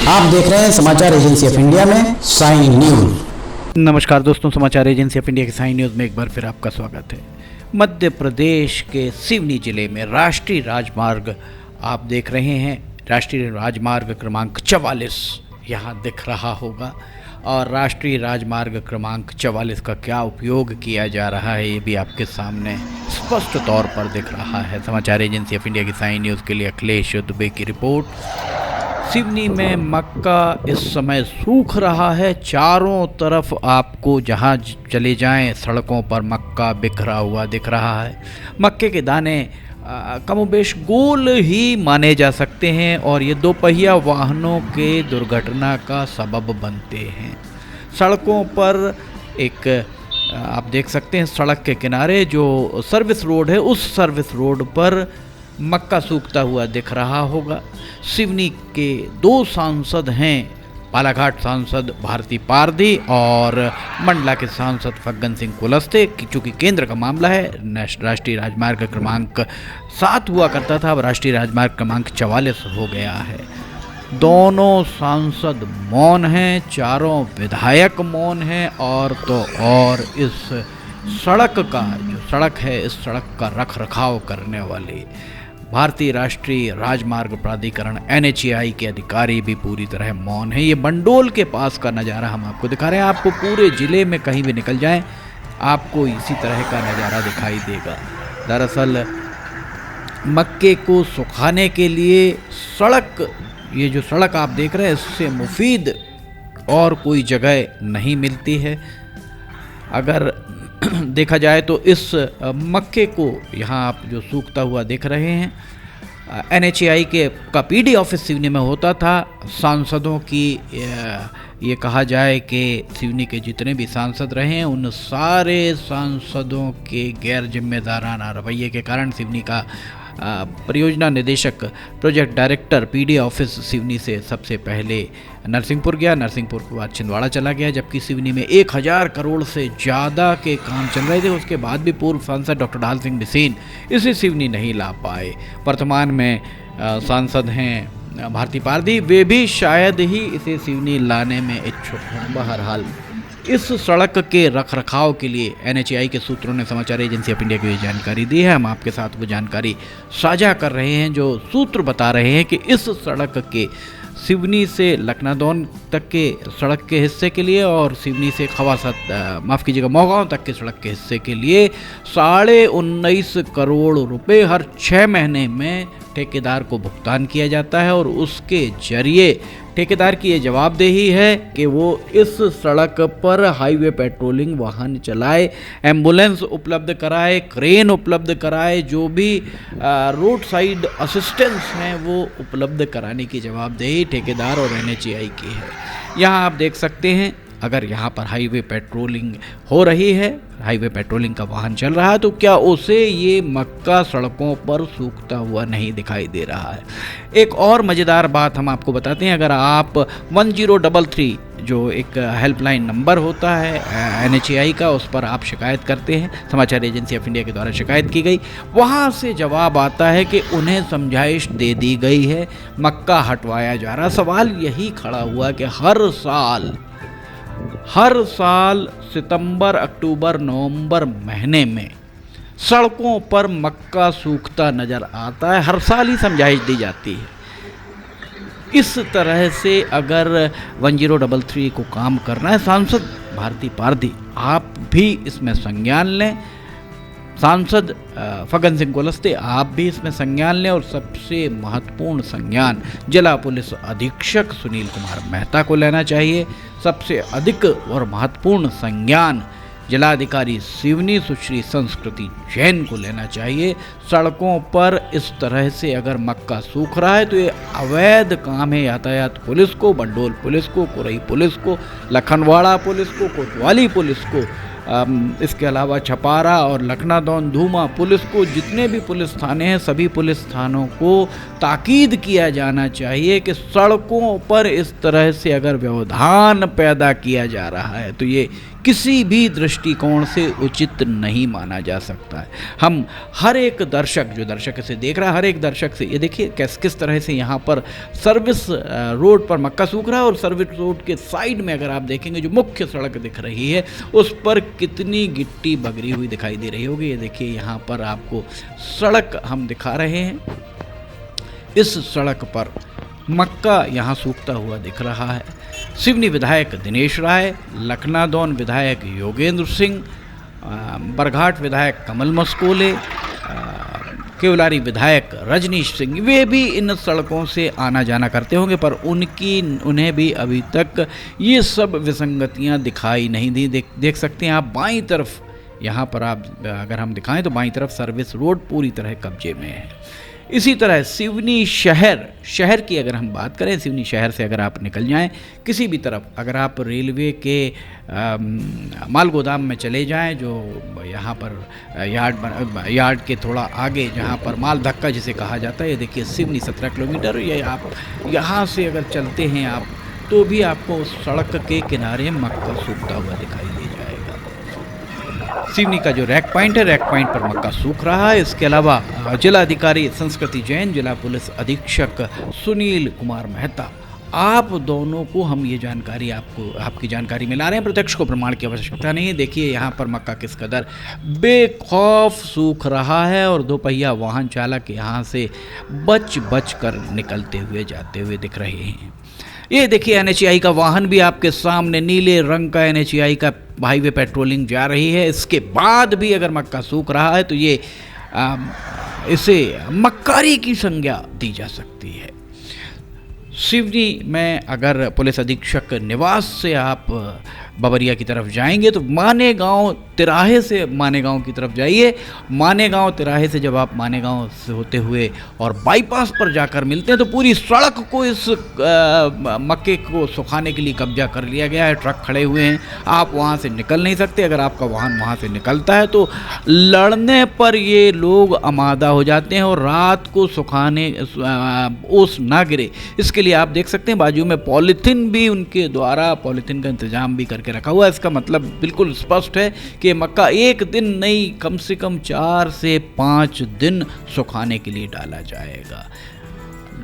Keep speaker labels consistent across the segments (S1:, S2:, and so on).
S1: आप देख रहे हैं समाचार एजेंसी ऑफ इंडिया में साइन न्यूज।
S2: नमस्कार दोस्तों, समाचार एजेंसी ऑफ इंडिया के साइन न्यूज़ में एक बार फिर आपका स्वागत है। मध्य प्रदेश के सिवनी जिले में राष्ट्रीय राजमार्ग आप देख रहे हैं, राष्ट्रीय राजमार्ग क्रमांक 44 यहाँ दिख रहा होगा। और राष्ट्रीय राजमार्ग क्रमांक 44 का क्या उपयोग किया जा रहा है ये भी आपके सामने स्पष्ट तौर पर दिख रहा है। समाचार एजेंसी ऑफ इंडिया की साइन न्यूज़ के लिए अखिलेश दुबे की रिपोर्ट। सिवनी में मक्का इस समय सूख रहा है। चारों तरफ आपको जहां चले जाएं सड़कों पर मक्का बिखरा हुआ दिख रहा है। मक्के के दाने कमोबेश गोल ही माने जा सकते हैं और ये दोपहिया वाहनों के दुर्घटना का सबब बनते हैं। सड़कों पर एक आप देख सकते हैं, सड़क के किनारे जो सर्विस रोड है उस सर्विस रोड पर मक्का सूखता हुआ दिख रहा होगा। सिवनी के दो सांसद हैं, बालाघाट सांसद भारती पारधी और मंडला के सांसद फग्गन सिंह कुलस्ते, चूँकि केंद्र का मामला है। राष्ट्रीय राजमार्ग क्रमांक 7 हुआ करता था, अब राष्ट्रीय राजमार्ग क्रमांक 44 हो गया है। दोनों सांसद मौन हैं, चारों विधायक मौन हैं और तो और इस सड़क का जो सड़क है, इस सड़क का रख रखाव करने वाले भारतीय राष्ट्रीय राजमार्ग प्राधिकरण NHAI के अधिकारी भी पूरी तरह मौन है। ये बंडोल के पास का नज़ारा हम आपको दिखा रहे हैं। आपको पूरे ज़िले में कहीं भी निकल जाएं आपको इसी तरह का नज़ारा दिखाई देगा। दरअसल मक्के को सुखाने के लिए सड़क, ये जो सड़क आप देख रहे हैं, इससे मुफीद और कोई जगह नहीं मिलती है। अगर देखा जाए तो इस मक्के को यहाँ आप जो सूखता हुआ देख रहे हैं, NHAI के का PD ऑफिस सिवनी में होता था। सांसदों की ये कहा जाए कि सिवनी के जितने भी सांसद रहे हैं उन सारे सांसदों के गैर जिम्मेदाराना रवैये के कारण सिवनी का परियोजना निदेशक project director PD office Seoni से सबसे पहले नरसिंहपुर गया, नरसिंहपुर के बाद छिंदवाड़ा चला गया, जबकि सिवनी में 1000 करोड़ से ज़्यादा के काम चल रहे थे। उसके बाद भी पूर्व सांसद डॉक्टर ढाल सिंह बिसेन इसे सिवनी नहीं ला पाए। वर्तमान में सांसद हैं भारती पारधी, वे भी शायद ही इसे सिवनी लाने में इच्छुक हों। बहरहाल इस सड़क के रख रखाव के लिए NHAI के सूत्रों ने समाचार एजेंसी ऑफ इंडिया को ये जानकारी दी है। हम आपके साथ वो जानकारी साझा कर रहे हैं। जो सूत्र बता रहे हैं कि इस सड़क के सिवनी से लखनादौन तक के सड़क के हिस्से के लिए और सिवनी से मोगांव तक के सड़क के हिस्से के लिए 19.5 करोड़ रुपए हर 6 महीने में ठेकेदार को भुगतान किया जाता है और उसके जरिए ठेकेदार की ये जवाबदेही है कि वो इस सड़क पर हाईवे पेट्रोलिंग वाहन चलाए, एम्बुलेंस उपलब्ध कराए, क्रेन उपलब्ध कराए, जो भी रोड साइड असिस्टेंस हैं वो उपलब्ध कराने की जवाबदेही ठेकेदार और NHAI की है। यहाँ आप देख सकते हैं, अगर यहाँ पर हाईवे पेट्रोलिंग हो रही है, हाईवे पेट्रोलिंग का वाहन चल रहा है, तो क्या उसे ये मक्का सड़कों पर सूखता हुआ नहीं दिखाई दे रहा है। एक और मज़ेदार बात हम आपको बताते हैं। अगर आप 1033 जो एक हेल्पलाइन नंबर होता है NHAI का, उस पर आप शिकायत करते हैं, समाचार एजेंसी ऑफ इंडिया के द्वारा शिकायत की गई, वहाँ से जवाब आता है कि उन्हें समझाइश दे दी गई है, मक्का हटवाया जा रहा। सवाल यही खड़ा हुआ कि हर साल सितंबर, अक्टूबर, नवंबर महीने में सड़कों पर मक्का सूखता नज़र आता है। हर साल ही समझाइश दी जाती है। इस तरह से अगर 1033 को काम करना है, सांसद भारती पारधी आप भी इसमें संज्ञान लें, सांसद फग्गन सिंह कुलस्ते आप भी इसमें संज्ञान लें, और सबसे महत्वपूर्ण संज्ञान जिला पुलिस अधीक्षक सुनील कुमार मेहता को लेना चाहिए। सबसे अधिक और महत्वपूर्ण संज्ञान जिलाधिकारी सिवनी सुश्री संस्कृति जैन को लेना चाहिए। सड़कों पर इस तरह से अगर मक्का सूख रहा है तो ये अवैध काम है। यातायात पुलिस को, बंडोल पुलिस को, कुरई पुलिस को, लखनवाड़ा पुलिस को, कोतवाली पुलिस को इसके अलावा छपारा और लखनादौन धूमा पुलिस को, जितने भी पुलिस थाने हैं सभी पुलिस थानों को ताकीद किया जाना चाहिए कि सड़कों पर इस तरह से अगर व्यवधान पैदा किया जा रहा है तो ये किसी भी दृष्टिकोण से उचित नहीं माना जा सकता है। हम हर एक दर्शक, जो दर्शक इसे देख रहा है, हर एक दर्शक से ये देखिए किस तरह से यहाँ पर सर्विस रोड पर मक्का सूख रहा है और सर्विस रोड के साइड में अगर आप देखेंगे जो मुख्य सड़क दिख रही है उस पर कितनी गिट्टी बगरी हुई दिखाई दे रही होगी। ये देखिए यहाँ पर आपको सड़क हम दिखा रहे हैं, इस सड़क पर मक्का यहाँ सूखता हुआ दिख रहा है। सिवनी विधायक दिनेश राय, लखनादौन विधायक योगेंद्र सिंह, बरघाट विधायक कमल मस्कोले, केवलारी विधायक रजनीश सिंह, वे भी इन सड़कों से आना जाना करते होंगे पर उन्हें भी अभी तक ये सब विसंगतियां दिखाई नहीं दी। देख सकते हैं आप बाईं तरफ, यहाँ पर आप अगर हम दिखाएं तो बाईं तरफ सर्विस रोड पूरी तरह कब्जे में है। इसी तरह सिवनी शहर की अगर हम बात करें, सिवनी शहर से अगर आप निकल जाएं किसी भी तरफ, अगर आप रेलवे के माल गोदाम में चले जाएं, जो यहाँ पर यार्ड के थोड़ा आगे जहाँ पर माल धक्का जिसे कहा जाता है, ये देखिए सिवनी 17 किलोमीटर, ये आप यहाँ से अगर चलते हैं आप तो भी आपको उस सड़क के किनारे मक्का सूखता हुआ दिखाई दे जाएगा। सिवनी का जो रैक पॉइंट है, रैक पॉइंट पर मक्का सूख रहा है। इसके अलावा जिला अधिकारी संस्कृति जैन, जिला पुलिस अधीक्षक सुनील कुमार मेहता, आप दोनों को हम ये जानकारी आपकी जानकारी में ला रहे हैं। प्रत्यक्ष को प्रमाण की आवश्यकता नहीं है। देखिए यहाँ पर मक्का किस कदर बेखौफ सूख रहा है और दोपहिया वाहन चालक यहाँ से बच कर निकलते हुए जाते हुए दिख रहे हैं। ये देखिए NHAI का वाहन भी आपके सामने, नीले रंग का NHAI का हाईवे पेट्रोलिंग जा रही है। इसके बाद भी अगर मक्का सूख रहा है तो ये इसे मक्कारी की संज्ञा दी जा सकती है। सिवनी में अगर पुलिस अधीक्षक निवास से आप बबरिया की तरफ जाएंगे तो मानेगांव तिराहे से मानेगांव की तरफ जाइए। मानेगांव तिराहे से जब आप मानेगांव से होते हुए और बाईपास पर जाकर मिलते हैं तो पूरी सड़क को इस मक्के को सुखाने के लिए कब्जा कर लिया गया है। ट्रक खड़े हुए हैं, आप वहां से निकल नहीं सकते। अगर आपका वाहन वहां से निकलता है तो लड़ने पर ये लोग आमादा हो जाते हैं और रात को सुखाने ओस ना गिरे इसके लिए आप देख सकते हैं बाजू में पॉलीथीन भी उनके द्वारा पॉलीथीन का इंतजाम भी करके रखा हुआ है। इसका मतलब बिल्कुल स्पष्ट है कि मक्का एक दिन नहीं, कम से कम 4 से 5 दिन सुखाने के लिए डाला जाएगा।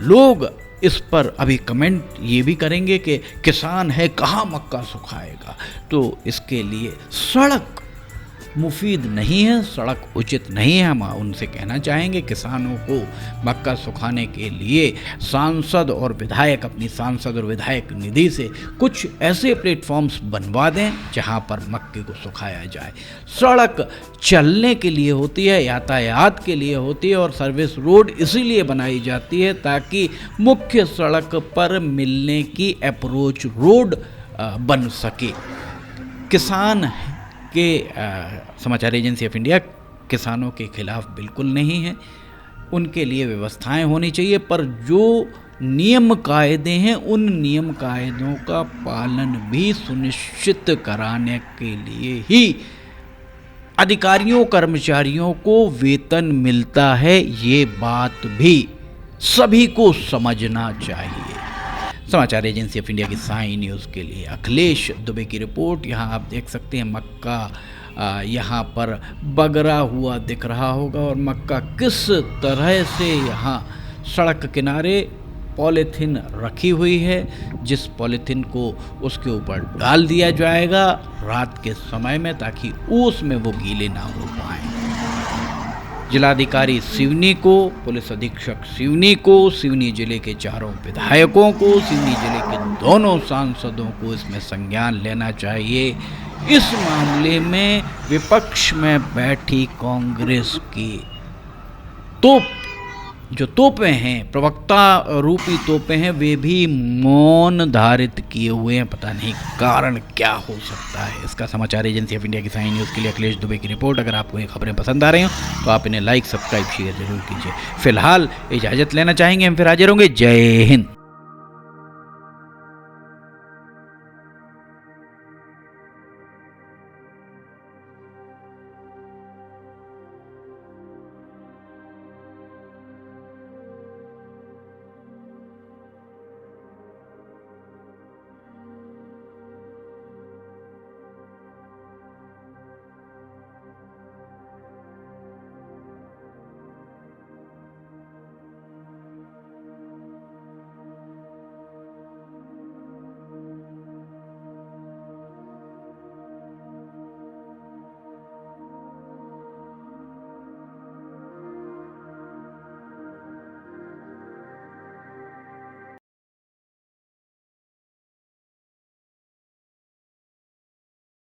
S2: लोग इस पर अभी कमेंट ये भी करेंगे कि किसान है कहाँ मक्का सुखाएगा, तो इसके लिए सड़क मुफीद नहीं है, सड़क उचित नहीं है। हम उनसे कहना चाहेंगे किसानों को मक्का सुखाने के लिए सांसद और विधायक अपनी सांसद और विधायक निधि से कुछ ऐसे प्लेटफॉर्म्स बनवा दें जहां पर मक्के को सुखाया जाए। सड़क चलने के लिए होती है, यातायात के लिए होती है और सर्विस रोड इसीलिए बनाई जाती है ताकि मुख्य सड़क पर मिलने की अप्रोच रोड बन सके। किसान के समाचार एजेंसी ऑफ इंडिया किसानों के खिलाफ बिल्कुल नहीं है, उनके लिए व्यवस्थाएं होनी चाहिए, पर जो नियम कायदे हैं उन नियम कायदों का पालन भी सुनिश्चित कराने के लिए ही अधिकारियों कर्मचारियों को वेतन मिलता है। ये बात भी सभी को समझना चाहिए। समाचार एजेंसी ऑफ इंडिया की साई न्यूज़ के लिए अखिलेश दुबे की रिपोर्ट। यहाँ आप देख सकते हैं मक्का यहाँ पर बगरा हुआ दिख रहा होगा और मक्का किस तरह से यहाँ सड़क किनारे पॉलीथीन रखी हुई है, जिस पॉलीथीन को उसके ऊपर डाल दिया जाएगा रात के समय में ताकि ओस में वो गीले ना हो पाएँ। जिलाधिकारी सिवनी को, पुलिस अधीक्षक सिवनी को, सिवनी जिले के 4 विधायकों को, सिवनी जिले के दोनों सांसदों को इसमें संज्ञान लेना चाहिए। इस मामले में विपक्ष में बैठी कांग्रेस की जो तोपें हैं, प्रवक्ता रूपी तोपें हैं, वे भी मौन धारित किए हुए हैं। पता नहीं कारण क्या हो सकता है इसका। समाचार एजेंसी ऑफ इंडिया की साई न्यूज़ के लिए अखिलेश दुबे की रिपोर्ट। अगर आपको ये खबरें पसंद आ रही हो तो आप इन्हें लाइक, सब्सक्राइब, शेयर जरूर कीजिए। फिलहाल इजाज़त लेना चाहेंगे, हम फिर हाजिर होंगे। जय हिंद।